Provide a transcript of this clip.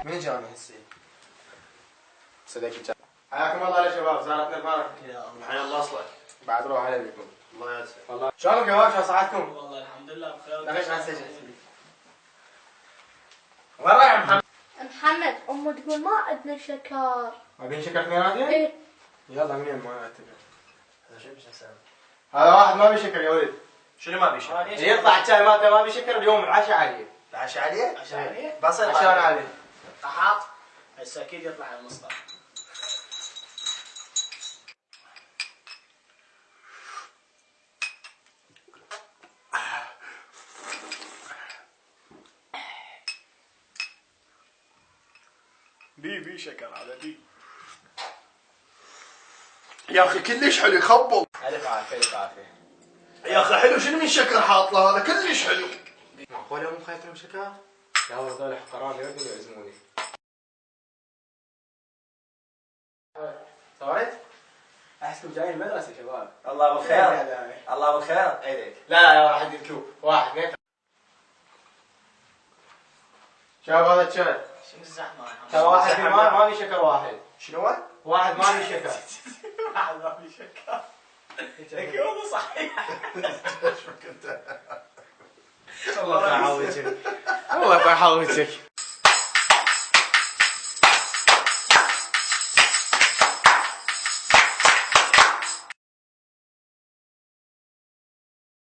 من جاني هسه؟ صدقك حياكم الله يا شباب، زارتنا البارحة. يا الله حيا الله اصلك. بعد روح على بكم. الله يسعدك. والله شلونكم يا شباب؟ شلون صحتكم؟ والله الحمد لله بخير. ليش على السجن؟ وين رايح محمد؟ محمد امه تقول ما عندنا شكر. ما بين شكر اثنيناتين؟ ايه يلا منين ما اتفق. هذا شو مش حساب؟ هذا واحد ما بيشكر يا ولد. شنو ما بيشكر؟ يطلع الشاي مالته ما بيشكر، اليوم العشاء عليه. العشاء عليه؟ عشاء عليه؟ بس عشان عليه. احاط هسه اكيد يطلع على المصطلح. بي شكر هذا بي. يا اخي كلش حلو يخبل. الف عافيه الف عافيه. يا اخي حلو، شنو من شكر حاط له هذا كلش حلو. معقوله مو خايف من شكر؟ لا والله هذول حقران يردوا يعزموني. صارت؟ احسكم جايين المدرسه شباب. الله بالخير. الله بالخير. ايدك. لا لا واحد يركوب، واحد اثنين. شباب هذا الشاي. شنو الزحمه؟ ترى واحد ما في شكر واحد. شنو هو؟ واحد ما في شكر. واحد ما في شكر. هيك والله صحيح. الله يعوجك. الله يعوجك.